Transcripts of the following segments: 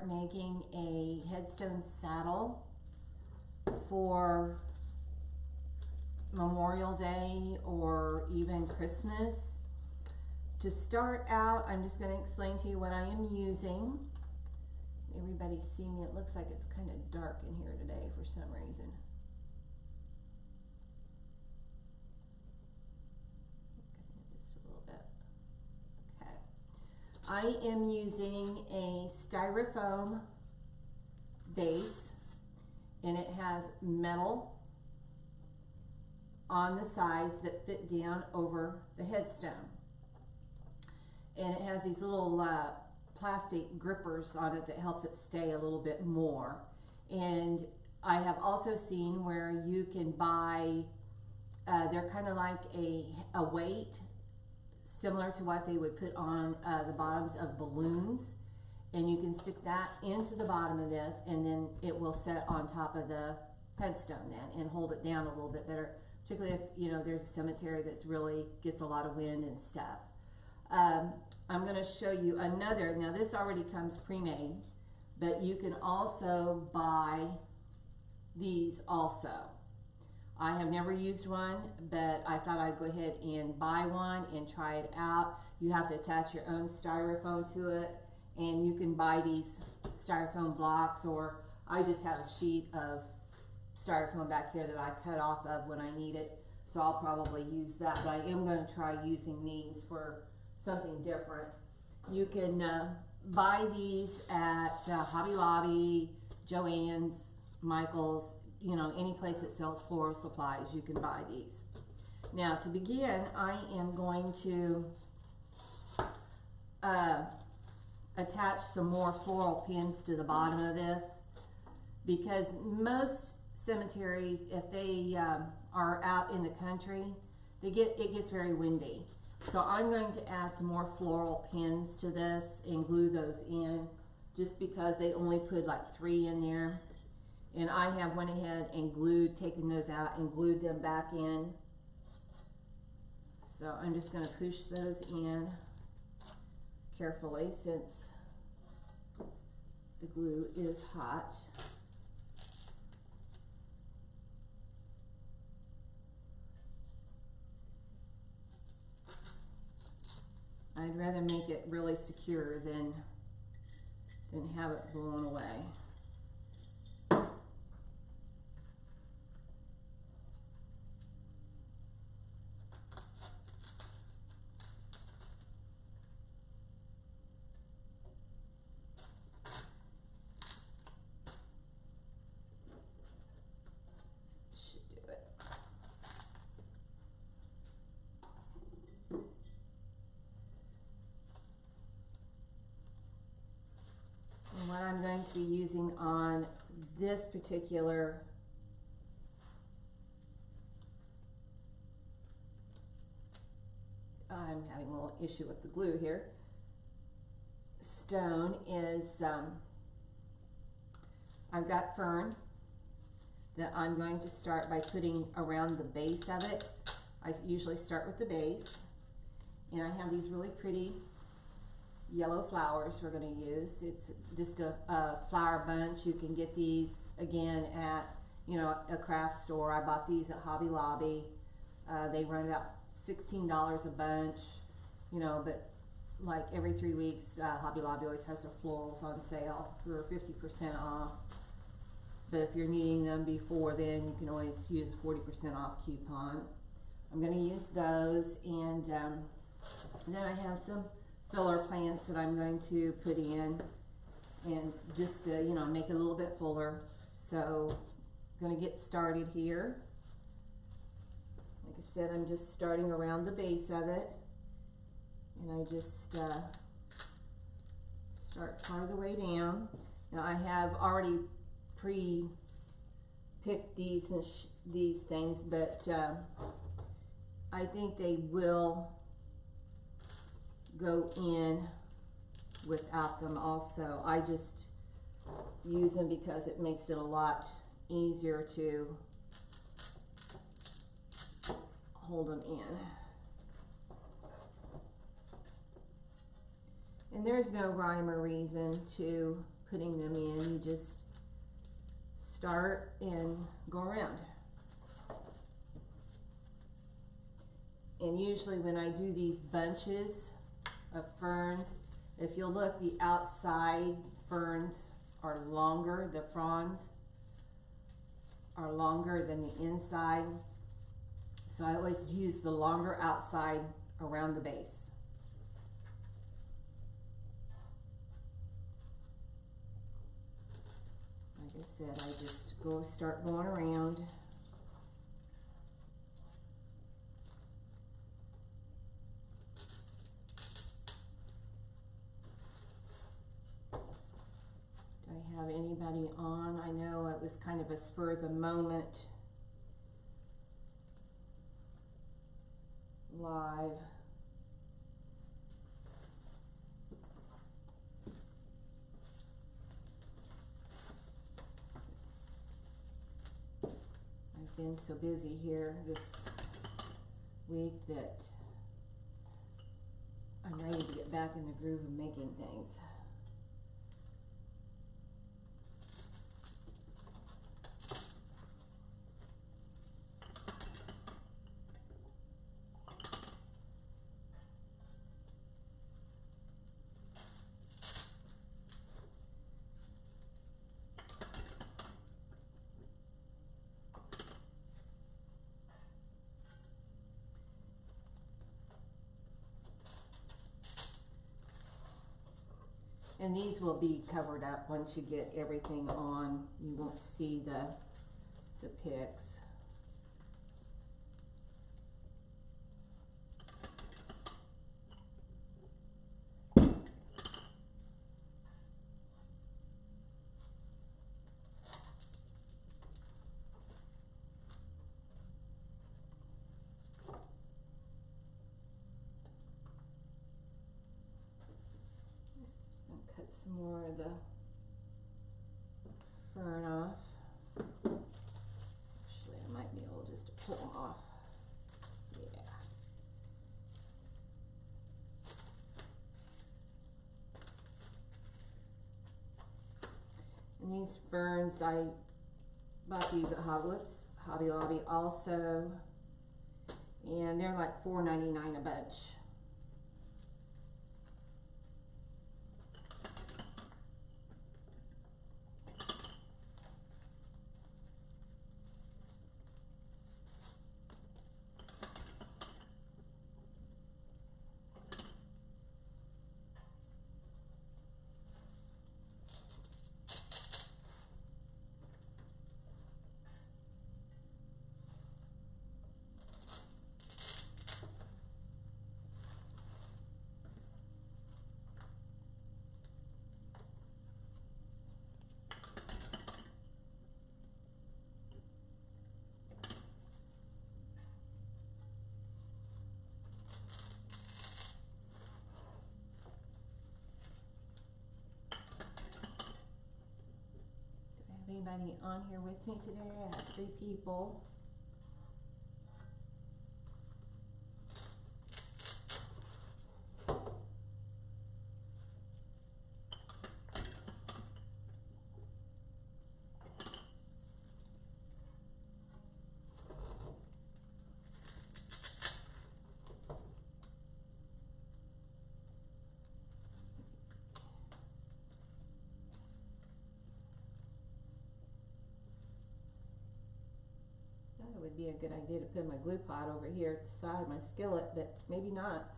start making a headstone saddle for Memorial Day or even Christmas. To start out, I'm just going to explain to you what I am using. Everybody see me? It looks like it's kind of dark in here today for some reason. Just a little bit. Okay. I am using a styrofoam base, and it has metal on the sides that fit down over the headstone. And it has these little plastic grippers on it that helps it stay a little bit more. And I have also seen where you can buy, they're kind of like a weight similar to what they would put on the bottoms of balloons, and you can stick that into the bottom of this, and then it will set on top of the headstone then and hold it down a little bit better, particularly if there's a cemetery that's really gets a lot of wind and stuff. I'm going to show you another. Now this already comes pre-made, but you can also buy these also. I have never used one, but I thought I'd go ahead and buy one and try it out. You have to attach your own styrofoam to it, and you can buy these styrofoam blocks, or I just have a sheet of styrofoam back here that I cut off of when I need it, so I'll probably use that, but I am going to try using these for something different. You can buy these at Hobby Lobby, Joann's, Michael's, any place that sells floral supplies, you can buy these. Now to begin, I am going to attach some more floral pins to the bottom of this, because most cemeteries, if they are out in the country, it gets very windy. So I'm going to add some more floral pins to this and glue those in, just because they only put like 3 in there. And I have went ahead and taken those out and glued them back in. So I'm just going to push those in carefully since the glue is hot. I'd rather make it really secure than have it blown away. What I'm going to be using on this particular I'm having a little issue with the glue here, stone is I've got fern that I'm going to start by putting around the base of it. I usually start with the base, and I have these really pretty yellow flowers we're going to use. It's just a flower bunch. You can get these again at a craft store. I bought these at Hobby Lobby. They run about $16 a bunch, but like every 3 weeks Hobby Lobby always has their florals on sale for 50% off. But if you're needing them before then, you can always use a 40% off coupon. I'm going to use those, and then I have some filler plants that I'm going to put in, and just to make it a little bit fuller. So I'm going to get started here. Like I said, I'm just starting around the base of it, and I just start part of the way down. Now I have already pre-picked these things, but I think they will go in without them also. I just use them because it makes it a lot easier to hold them in. And there's no rhyme or reason to putting them in. You just start and go around. And usually when I do these bunches of ferns, if you'll look, the outside ferns are longer, the fronds are longer than the inside. So I always use the longer outside around the base. Like I said, I just start going around. Have anybody on? I know it was kind of a spur of the moment live. I've been so busy here this week that I'm ready to get back in the groove of making things. And these will be covered up once you get everything on. You won't see the picks. Cut some more of the fern off. Actually, I might be able just to pull them off. Yeah. And these ferns, I bought these at Hobby Lobby also, and they're like $4.99 a bunch. Anybody on here with me today? I have 3 people. It would be a good idea to put my glue pot over here at the side of my skillet, but maybe not.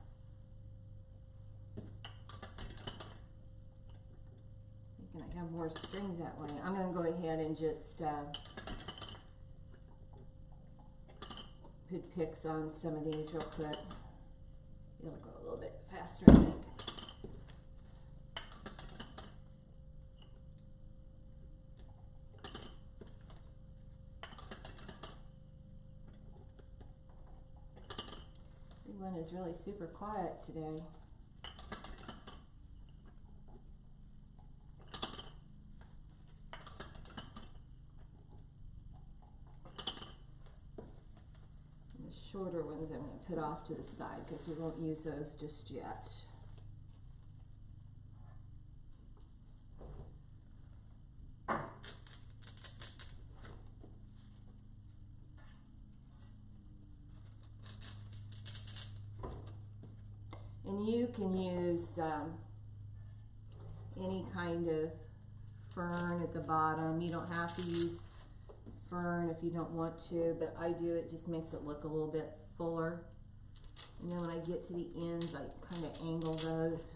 Thinking I have more strings that way. I'm going to go ahead and just put picks on some of these real quick. It'll go a little bit faster, I think. Everyone is really super quiet today. And the shorter ones I'm going to put off to the side because we won't use those just yet. And you can use any kind of fern at the bottom. You don't have to use fern if you don't want to, but I do. It just makes it look a little bit fuller. And then when I get to the ends, I kind of angle those.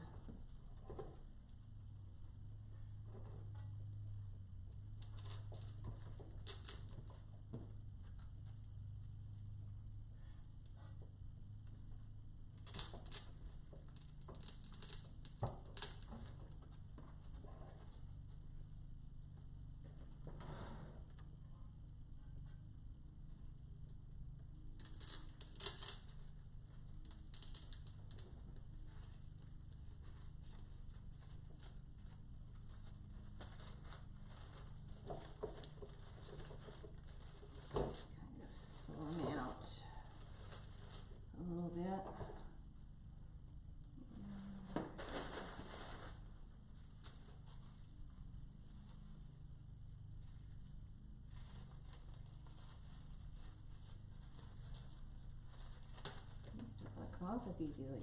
Off as easily.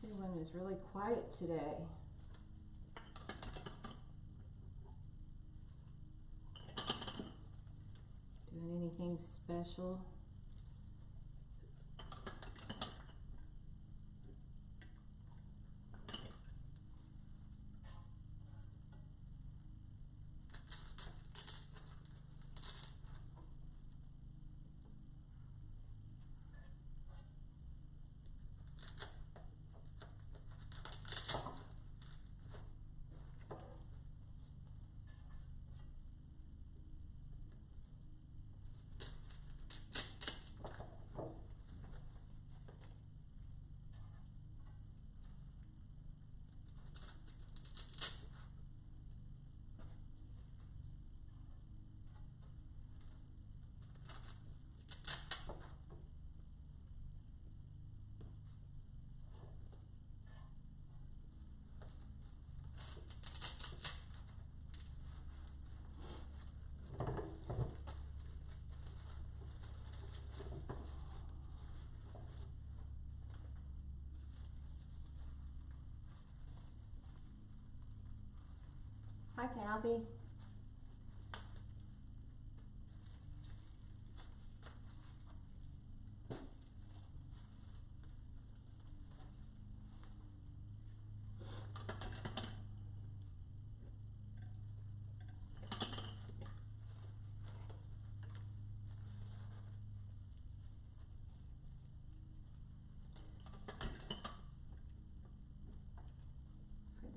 Everyone is really quiet today. Doing anything special? Hi, Kathy.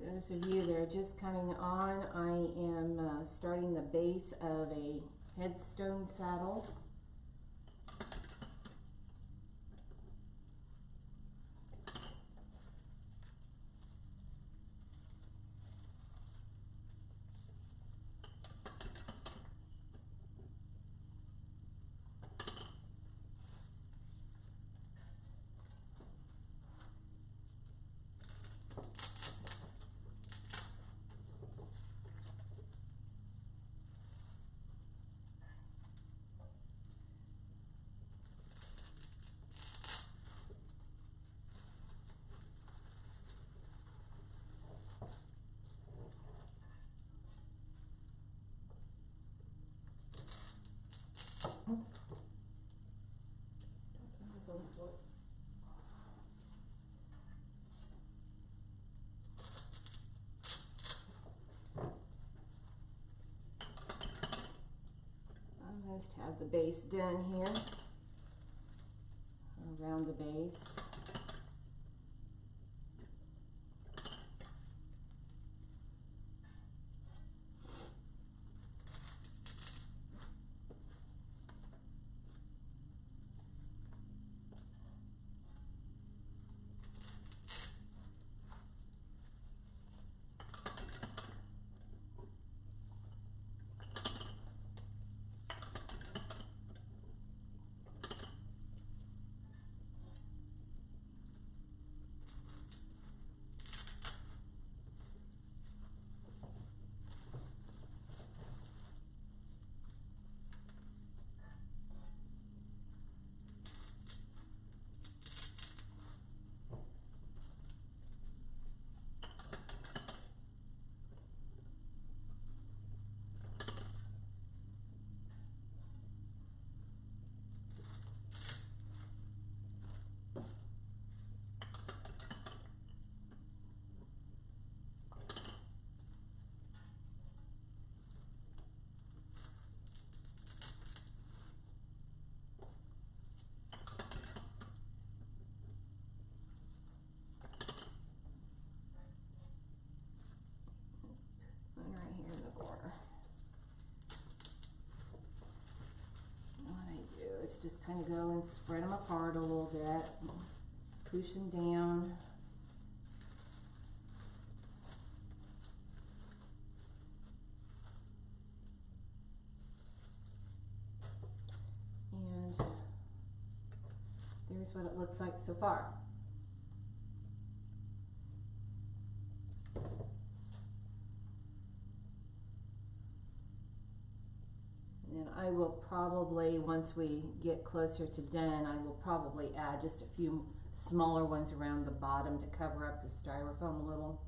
Those of you that are just coming on, I am starting the base of a Headstone saddle. have the base done here, around the base. Just kind of go and spread them apart a little bit, push them down. And there's what it looks like so far. And I will probably, once we get closer to done, I will probably add just a few smaller ones around the bottom to cover up the styrofoam a little.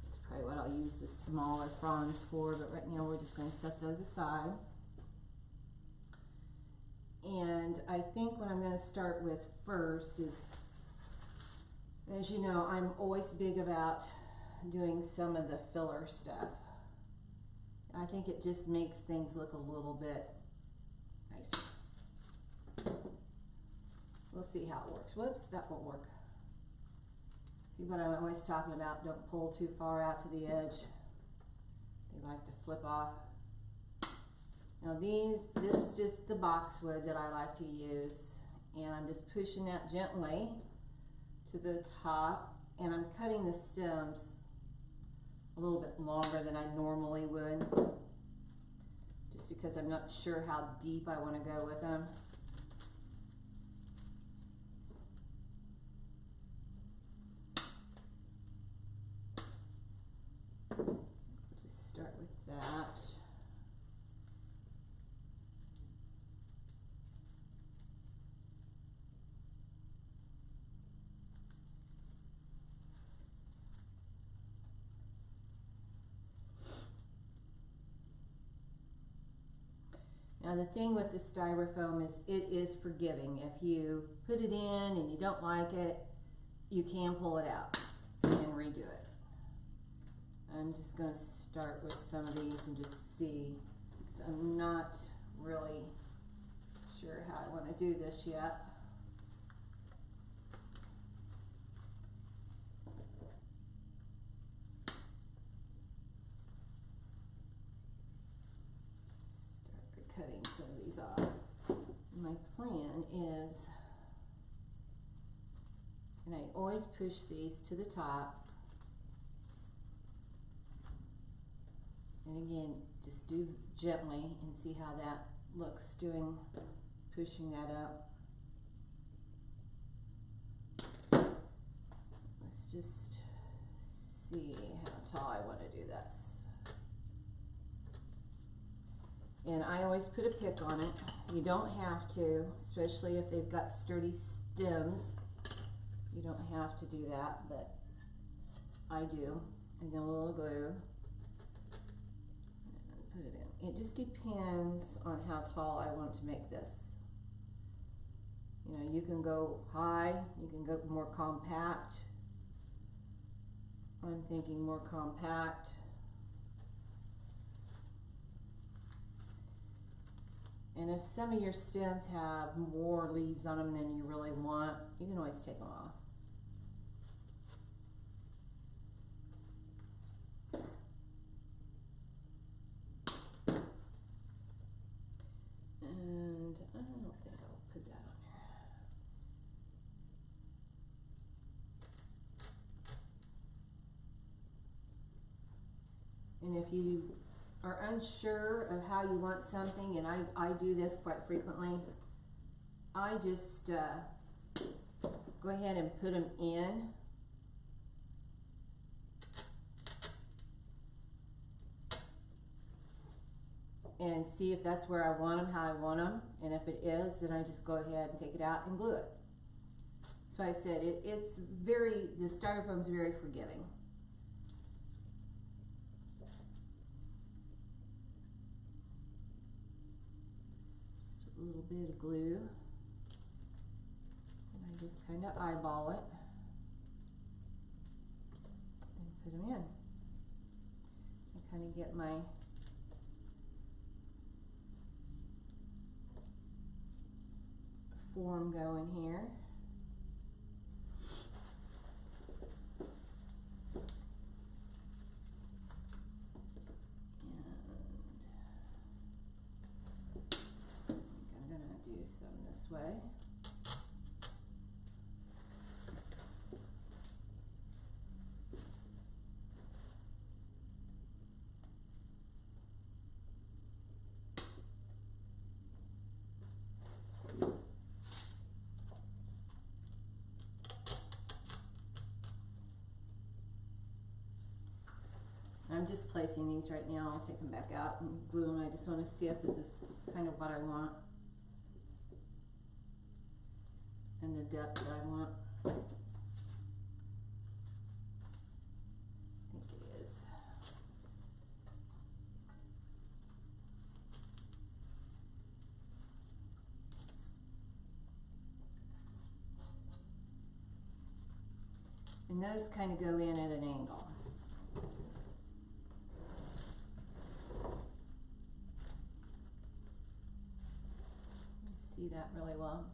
That's probably what I'll use the smaller fronds for, but right now we're just going to set those aside. And I think what I'm going to start with first is, as you know, I'm always big about doing some of the filler stuff. I think it just makes things look a little bit nicer. We'll see how it works. Whoops, that won't work. See what I'm always talking about, don't pull too far out to the edge. They like to flip off. Now this is just the boxwood that I like to use, and I'm just pushing that gently to the top, and I'm cutting the stems a little bit longer than I normally would, just because I'm not sure how deep I want to go with them. Just start with that. Now the thing with the styrofoam is it is forgiving. If you put it in and you don't like it, you can pull it out and redo it. I'm just going to start with some of these and just see, because I'm not really sure how I want to do this yet. Cutting some of these off. My plan is, and I always push these to the top, and again just do gently and see how that looks, pushing that up. Let's just see how tall I want to do this. And I always put a pick on it. You don't have to, especially if they've got sturdy stems. You don't have to do that, but I do. And then a little glue. And put it in. It just depends on how tall I want to make this. You know, you can go high, you can go more compact. I'm thinking more compact. And if some of your stems have more leaves on them than you really want, you can always take them off. And I don't think I'll put that on here. And if you are unsure of how you want something, and I do this quite frequently, I just go ahead and put them in. And see if that's where I want them, how I want them, and if it is, then I just go ahead and take it out and glue it. So I said, the styrofoam is very forgiving. Just a little bit of glue, and I just kind of eyeball it and put them in. I kind of get my form going here. And I'm going to do some this way. I'm just placing these right now. I'll take them back out and glue them. I just want to see if this is kind of what I want and the depth that I want. I think it is. And those kind of go in at an angle. See that really well.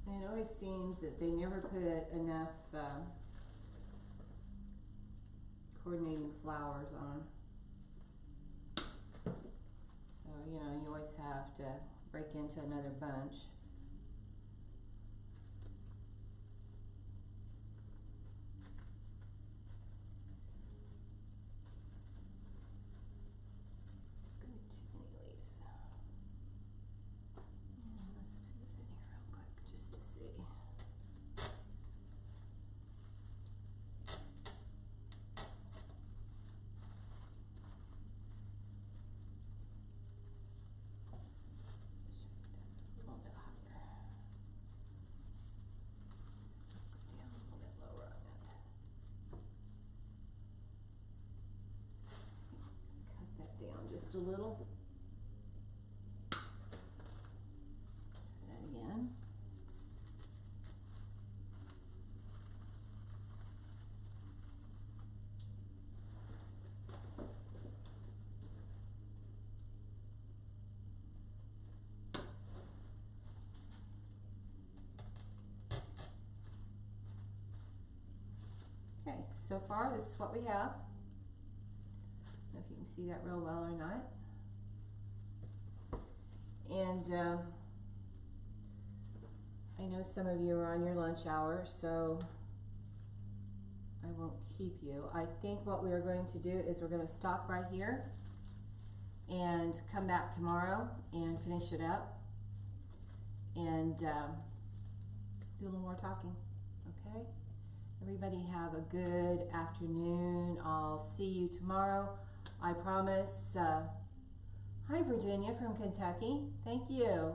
It always seems that they never put enough coordinating flowers on. So, you know, you always have to break into another bunch. It's going to be too many leaves. Let's put this in here real quick just to see. Just a little. That again. Okay, so far this is what we have. see that real well or not. And I know some of you are on your lunch hour, so I won't keep you. I think what we are going to do is we're going to stop right here and come back tomorrow and finish it up and do a little more talking. Okay? Everybody have a good afternoon. I'll see you tomorrow. I promise. Hi, Virginia from Kentucky. Thank you.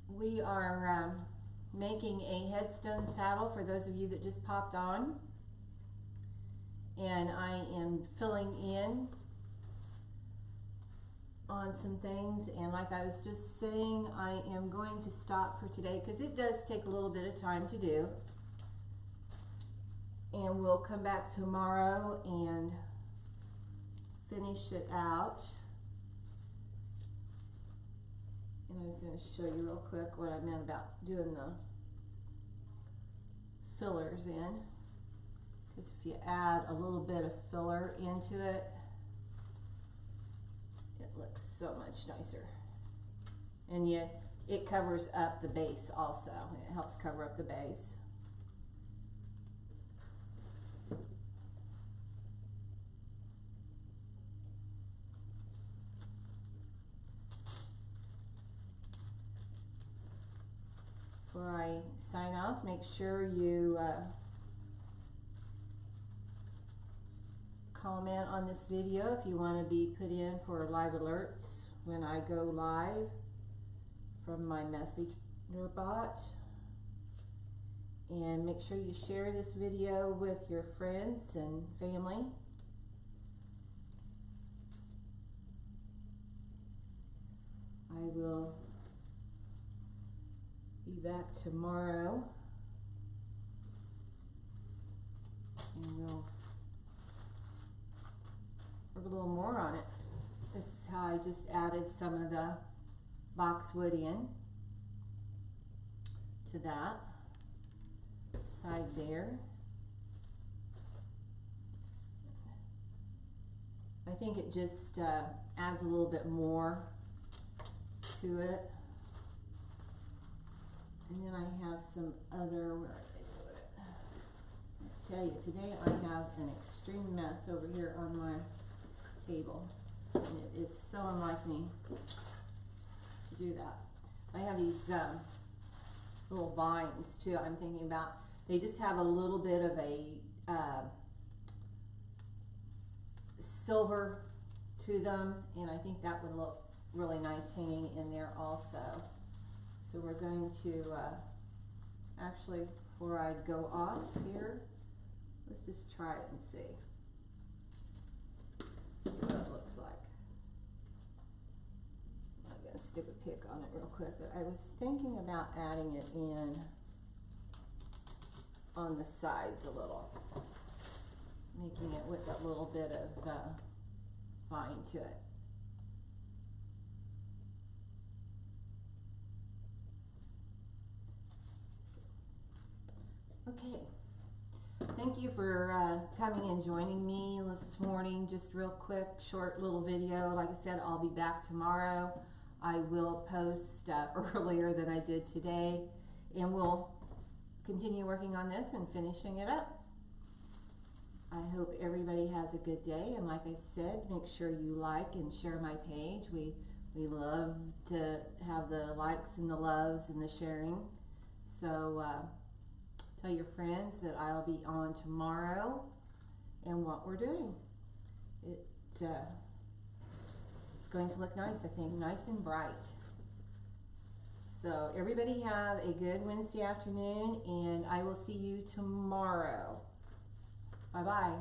We are making a headstone saddle for those of you that just popped on. And I am filling in on some things. And like I was just saying, I am going to stop for today because it does take a little bit of time to do. And we'll come back tomorrow and finish it out. And I was going to show you real quick what I meant about doing the fillers in. Because if you add a little bit of filler into it, it looks so much nicer. And yet it covers up the base also. It helps cover up the base. Before I sign off, make sure you comment on this video if you want to be put in for live alerts when I go live from my messenger bot. And make sure you share this video with your friends and family. I will be back tomorrow and we'll work a little more on it. This is how I just added some of the boxwood in to that side there. I think it just adds a little bit more to it. And then I have some other, where are they with it? I tell you, today I have an extreme mess over here on my table. And it is so unlike me to do that. I have these little vines too I'm thinking about. They just have a little bit of a silver to them, and I think that would look really nice hanging in there also. So we're going to, actually, before I go off here, let's just try it and see what it looks like. I'm going to stick a pick on it real quick, but I was thinking about adding it in on the sides a little, making it with a little bit of vine to it. Okay, thank you for coming and joining me this morning. Just real quick, short little video. Like I said, I'll be back tomorrow. I will post earlier than I did today, and we'll continue working on this and finishing it up. I hope everybody has a good day, and like I said, make sure you like and share my page. We love to have the likes and the loves and the sharing. So tell your friends that I'll be on tomorrow and what we're doing. It's going to look nice, I think, nice and bright. So everybody have a good Wednesday afternoon, and I will see you tomorrow. Bye-bye.